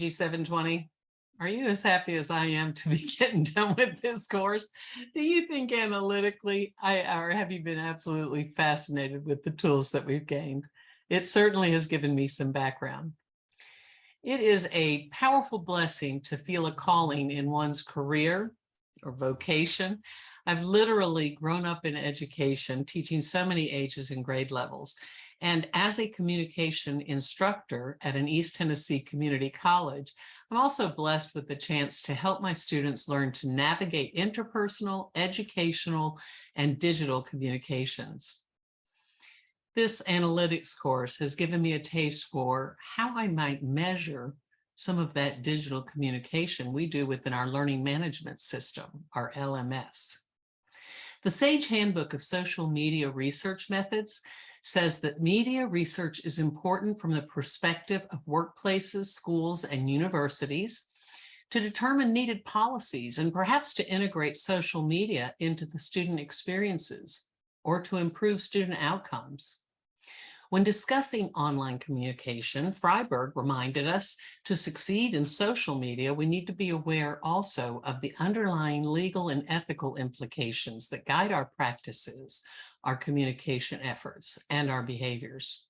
Digi 720. Are you as happy as I am to be getting done with this course? Do you think analytically, or have you been absolutely fascinated with the tools that we've gained? It certainly has given me some background. It is a powerful blessing to feel a calling in one's career or vocation. I've literally grown up in education, teaching so many ages and grade levels. And as a communication instructor at an East Tennessee community college, I'm also blessed with the chance to help my students learn to navigate interpersonal, educational, and digital communications. This analytics course has given me a taste for how I might measure some of that digital communication we do within our learning management system, our LMS. The Sage Handbook of Social Media Research Methods says that media research is important from the perspective of workplaces, schools, and universities to determine needed policies and perhaps to integrate social media into the student experiences or to improve student outcomes. When discussing online communication, Freiberg reminded us to succeed in social media, we need to be aware also of the underlying legal and ethical implications that guide our practices, our communication efforts, and our behaviors.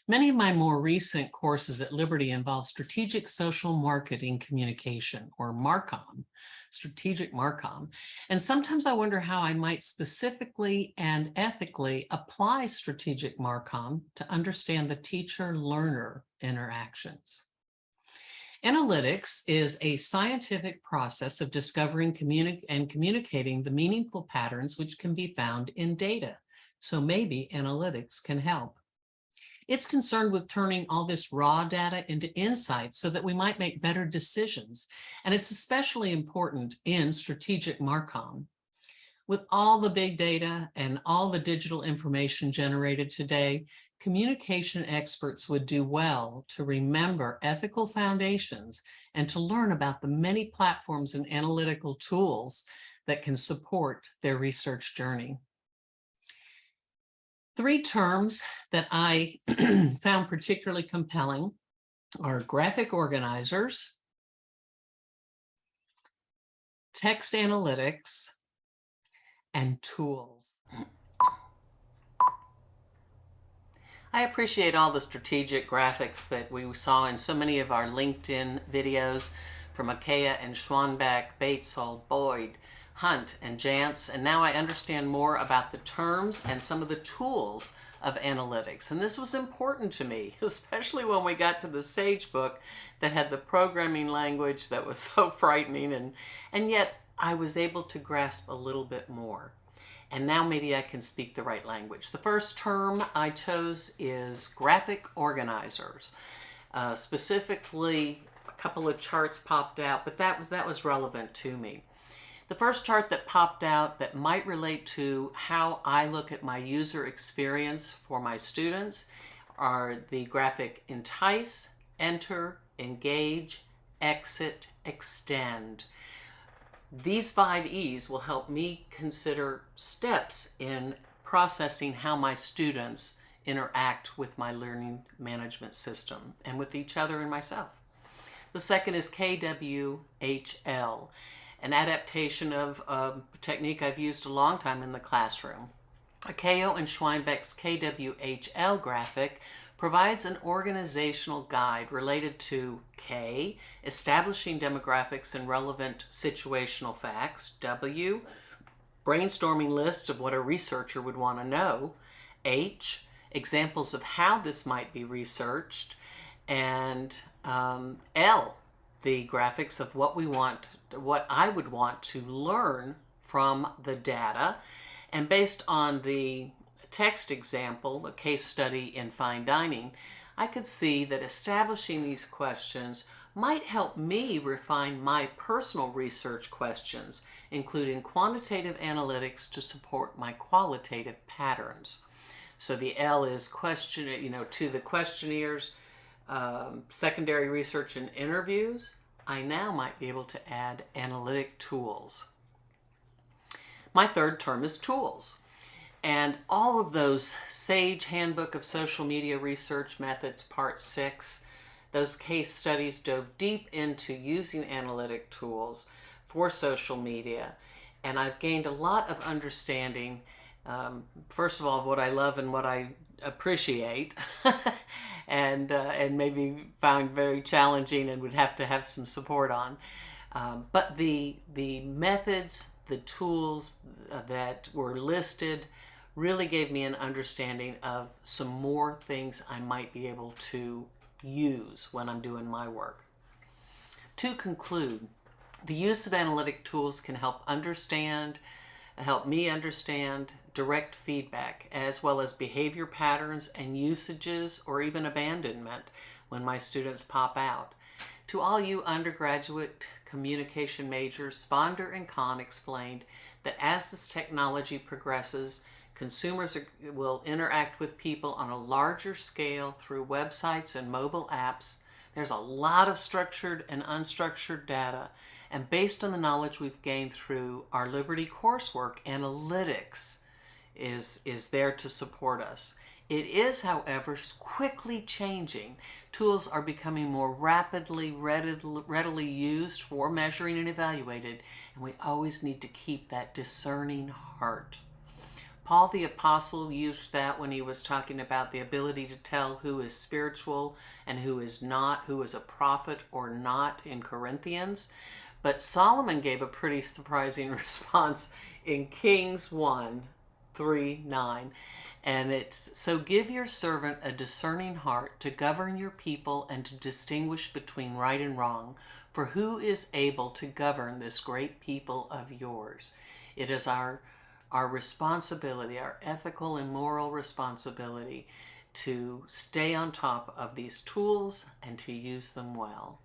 Many of my more recent courses at Liberty involve strategic social marketing communication, or MARCOM, strategic MARCOM. And sometimes I wonder how I might specifically and ethically apply strategic MARCOM to understand the teacher-learner interactions. Analytics is a scientific process of discovering and communicating the meaningful patterns which can be found in data. So maybe analytics can help. It's concerned with turning all this raw data into insights so that we might make better decisions. And it's especially important in strategic MARCOM. With all the big data and all the digital information generated today, communication experts would do well to remember ethical foundations and to learn about the many platforms and analytical tools that can support their research journey. Three terms that I found particularly compelling are graphic organizers, text analytics, and tools. I appreciate all the strategic graphics that we saw in so many of our LinkedIn videos from Akea and Schwanbeck, Batesol, Boyd, Hunt, and Jantz, and now I understand more about the terms and some of the tools of analytics. And this was important to me, especially when we got to the Sage book that had the programming language that was so frightening, and yet I was able to grasp a little bit more. And now maybe I can speak the right language. The first term I chose is graphic organizers. Specifically, a couple of charts popped out, but that was relevant to me. The first chart that popped out that might relate to how I look at my user experience for my students are the graphic entice, enter, engage, exit, extend. These 5 E's will help me consider steps in processing how my students interact with my learning management system and with each other and myself. The second is KWHL, an adaptation of a technique I've used a long time in the classroom. Akeo and Schweinbeck's KWHL graphic provides an organizational guide related to K, establishing demographics and relevant situational facts, W, brainstorming list of what a researcher would want to know, H, examples of how this might be researched, and L, the graphics of what I would want to learn from the data. And based on the text example, a case study in fine dining, I could see that establishing these questions might help me refine my personal research questions, including quantitative analytics to support my qualitative patterns. So the L is to the questionnaires, secondary research and interviews. I now might be able to add analytic tools. My third term is tools. And all of those Sage Handbook of Social Media Research Methods, Part 6, Those case studies dove deep into using analytic tools for social media, and I've gained a lot of understanding, first of all, of what I love and what I appreciate, and maybe found very challenging and would have to have some support on. But the methods, the tools that were listed really gave me an understanding of some more things I might be able to use when I'm doing my work. To conclude, the use of analytic tools can help me understand direct feedback, as well as behavior patterns and usages or even abandonment when my students pop out. To all you undergraduate communication majors, Sponder and Kahn explained that as this technology progresses, consumers will interact with people on a larger scale through websites and mobile apps. There's a lot of structured and unstructured data. And based on the knowledge we've gained through our Liberty coursework, analytics is there to support us. It is, however, quickly changing. Tools are becoming more readily used for measuring and evaluated, and we always need to keep that discerning heart. Paul the Apostle used that when he was talking about the ability to tell who is spiritual and who is not, who is a prophet or not in Corinthians. But Solomon gave a pretty surprising response in Kings 1:3-9. And it's, so give your servant a discerning heart to govern your people and to distinguish between right and wrong. For who is able to govern this great people of yours? It is our responsibility, our ethical and moral responsibility, to stay on top of these tools and to use them well.